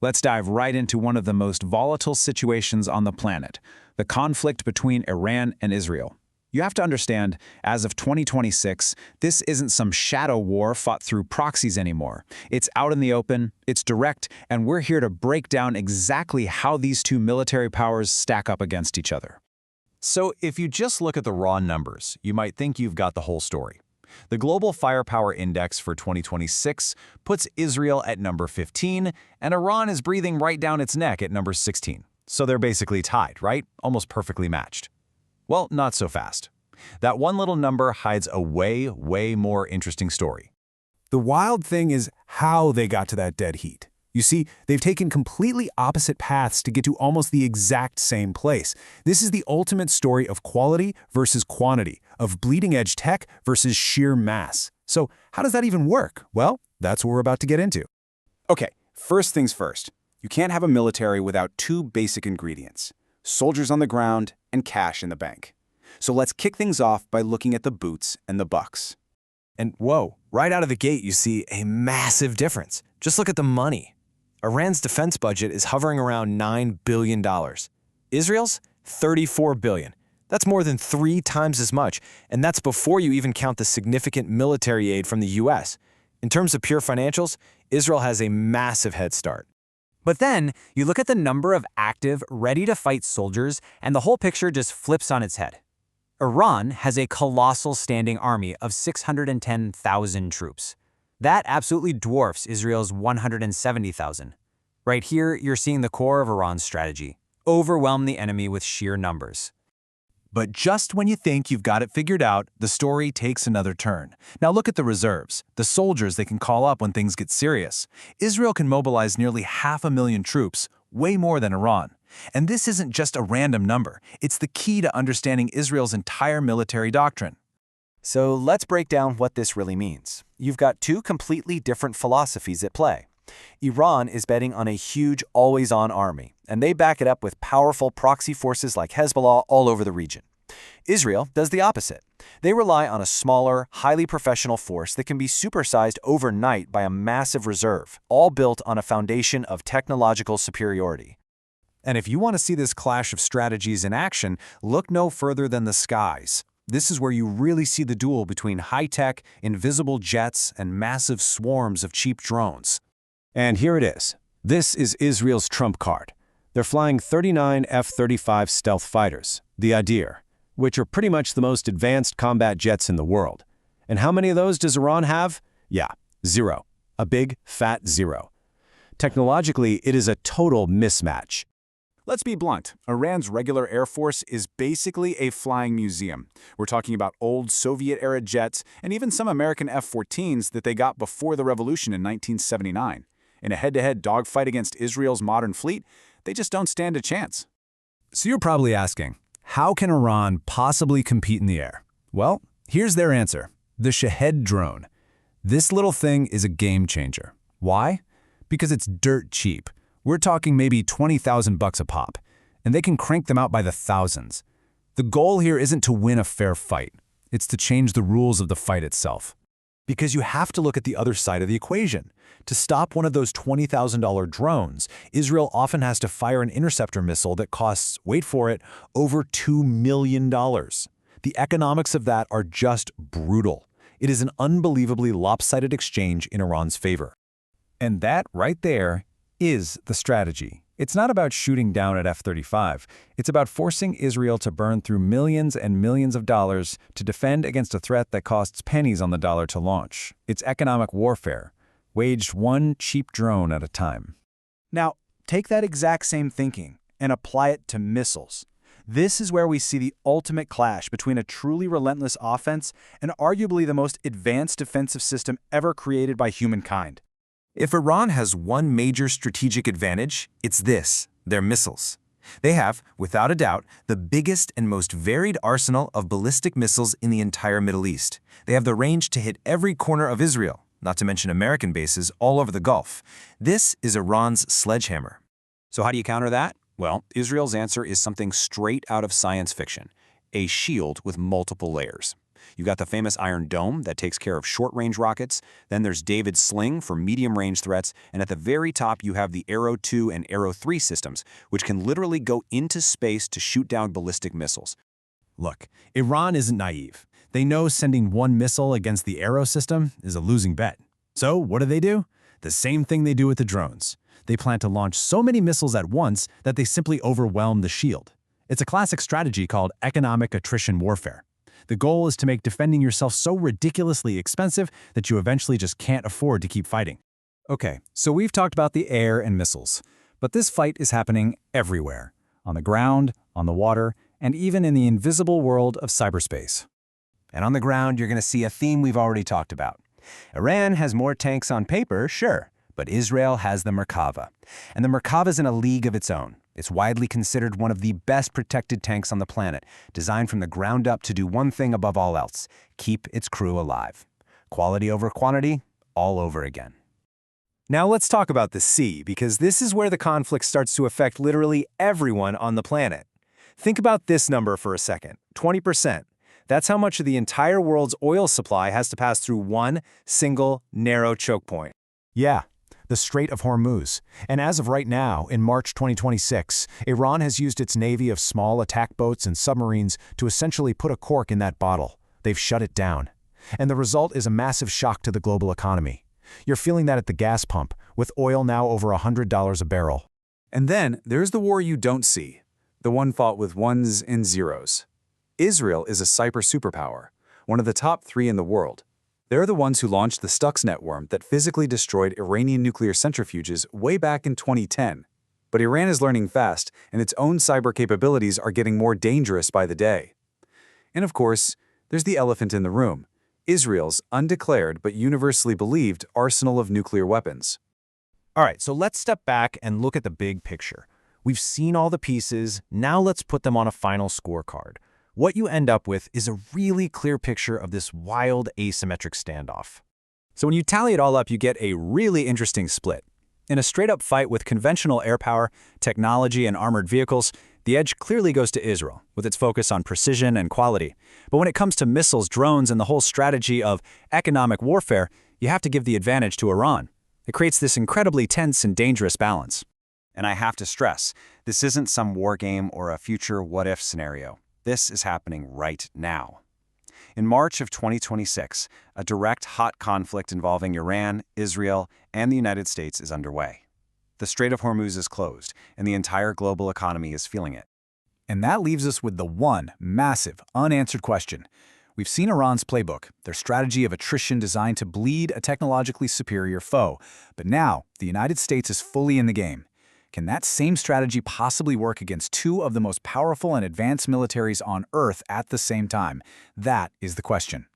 Let's dive right into one of the most volatile situations on the planet, the conflict between Iran and Israel. You have to understand, as of 2026, this isn't some shadow war fought through proxies anymore. It's out in the open, it's direct, and we're here to break down exactly how these two military powers stack up against each other. So if you just look at the raw numbers, you might think you've got the whole story. The Global Firepower Index for 2026 puts Israel at number 15, and Iran is breathing right down its neck at number 16. So they're basically tied, right? Almost perfectly matched. Well, not so fast. That one little number hides a way more interesting story. The wild thing is how they got to that dead heat. You see, they've taken completely opposite paths to get to almost the exact same place. This is the ultimate story of quality versus quantity, of bleeding-edge tech versus sheer mass. So how does that even work? Well, that's what we're about to get into. Okay, first things first. You can't have a military without two basic ingredients: soldiers on the ground and cash in the bank. So let's kick things off by looking at the boots and the bucks. And whoa, right out of the gate you see a massive difference. Just look at the money. Iran's defense budget is hovering around $9 billion. Israel's $34 billion. That's more than 3 times as much, and that's before you even count the significant military aid from the US. In terms of pure financials, Israel has a massive head start. But then, you look at the number of active, ready-to-fight soldiers, and the whole picture just flips on its head. Iran has a colossal standing army of 610,000 troops. That absolutely dwarfs Israel's 170,000. Right here, you're seeing the core of Iran's strategy: overwhelm the enemy with sheer numbers. But just when you think you've got it figured out, the story takes another turn. Now look at the reserves, the soldiers they can call up when things get serious. Israel can mobilize nearly 500,000 troops, way more than Iran. And this isn't just a random number. It's the key to understanding Israel's entire military doctrine. So let's break down what this really means. You've got two completely different philosophies at play. Iran is betting on a huge, always-on army, and they back it up with powerful proxy forces like Hezbollah all over the region. Israel does the opposite. They rely on a smaller, highly professional force that can be supersized overnight by a massive reserve, all built on a foundation of technological superiority. And if you want to see this clash of strategies in action, look no further than the skies. This is where you really see the duel between high-tech, invisible jets and massive swarms of cheap drones. And here it is. This is Israel's trump card. They're flying 39 F-35 stealth fighters, the Adir, which are pretty much the most advanced combat jets in the world. And how many of those does Iran have? Yeah, 0. A big, fat 0. Technologically, it is a total mismatch. Let's be blunt. Iran's regular Air Force is basically a flying museum. We're talking about old Soviet-era jets and even some American F-14s that they got before the revolution in 1979. In a head-to-head dogfight against Israel's modern fleet, they just don't stand a chance. So you're probably asking, how can Iran possibly compete in the air? Well, here's their answer: the Shahed drone. This little thing is a game changer. Why? Because it's dirt cheap. We're talking maybe 20,000 bucks a pop, and they can crank them out by the thousands. The goal here isn't to win a fair fight. It's to change the rules of the fight itself. Because you have to look at the other side of the equation. To stop one of those $20,000 drones, Israel often has to fire an interceptor missile that costs, wait for it, over $2 million. The economics of that are just brutal. It is an unbelievably lopsided exchange in Iran's favor. And that right there is the strategy. It's not about shooting down at F-35. It's about forcing Israel to burn through millions and millions of dollars to defend against a threat that costs pennies on the dollar to launch. It's economic warfare, waged one cheap drone at a time. Now, take that exact same thinking and apply it to missiles. This is where we see the ultimate clash between a truly relentless offense and arguably the most advanced defensive system ever created by humankind. If Iran has one major strategic advantage, it's this: their missiles. They have, without a doubt, the biggest and most varied arsenal of ballistic missiles in the entire Middle East. They have the range to hit every corner of Israel, not to mention American bases all over the Gulf. This is Iran's sledgehammer. So how do you counter that? Well, Israel's answer is something straight out of science fiction: a shield with multiple layers. You've got the famous Iron Dome that takes care of short-range rockets, then there's David's Sling for medium-range threats, and at the very top you have the Arrow 2 and Arrow 3 systems, which can literally go into space to shoot down ballistic missiles. Look, Iran isn't naive. They know sending one missile against the Arrow system is a losing bet. So what do? The same thing they do with the drones. They plan to launch so many missiles at once that they simply overwhelm the shield. It's a classic strategy called economic attrition warfare. The goal is to make defending yourself so ridiculously expensive that you eventually just can't afford to keep fighting. Okay, so we've talked about the air and missiles, but this fight is happening everywhere. On the ground, on the water, and even in the invisible world of cyberspace. And on the ground, you're going to see a theme we've already talked about. Iran has more tanks on paper, sure, but Israel has the Merkava. And the Merkava's in a league of its own. It's widely considered one of the best protected tanks on the planet, designed from the ground up to do one thing above all else: keep its crew alive. Quality over quantity, all over again. Now let's talk about the sea, because this is where the conflict starts to affect literally everyone on the planet. Think about this number for a second, 20%. That's how much of the entire world's oil supply has to pass through one single narrow choke point. Yeah, the Strait of Hormuz. And as of right now, in March 2026, Iran has used its navy of small attack boats and submarines to essentially put a cork in that bottle. They've shut it down. And the result is a massive shock to the global economy. You're feeling that at the gas pump, with oil now over $100 a barrel. And then there's the war you don't see, the one fought with ones and zeros. Israel is a cyber superpower, one of the top 3 in the world. They're the ones who launched the Stuxnet worm that physically destroyed Iranian nuclear centrifuges way back in 2010. But Iran is learning fast, and its own cyber capabilities are getting more dangerous by the day. And of course, there's the elephant in the room: Israel's undeclared but universally believed arsenal of nuclear weapons. All right, so let's step back and look at the big picture. We've seen all the pieces, now let's put them on a final scorecard. What you end up with is a really clear picture of this wild asymmetric standoff. So when you tally it all up, you get a really interesting split. In a straight-up fight with conventional air power, technology, and armored vehicles, the edge clearly goes to Israel, with its focus on precision and quality. But when it comes to missiles, drones, and the whole strategy of economic warfare, you have to give the advantage to Iran. It creates this incredibly tense and dangerous balance. And I have to stress, this isn't some war game or a future what-if scenario. This is happening right now. In March of 2026, a direct hot conflict involving Iran, Israel, and the United States is underway. The Strait of Hormuz is closed, and the entire global economy is feeling it. And that leaves us with the one massive, unanswered question. We've seen Iran's playbook, their strategy of attrition designed to bleed a technologically superior foe. But now, the United States is fully in the game. Can that same strategy possibly work against 2 of the most powerful and advanced militaries on Earth at the same time? That is the question.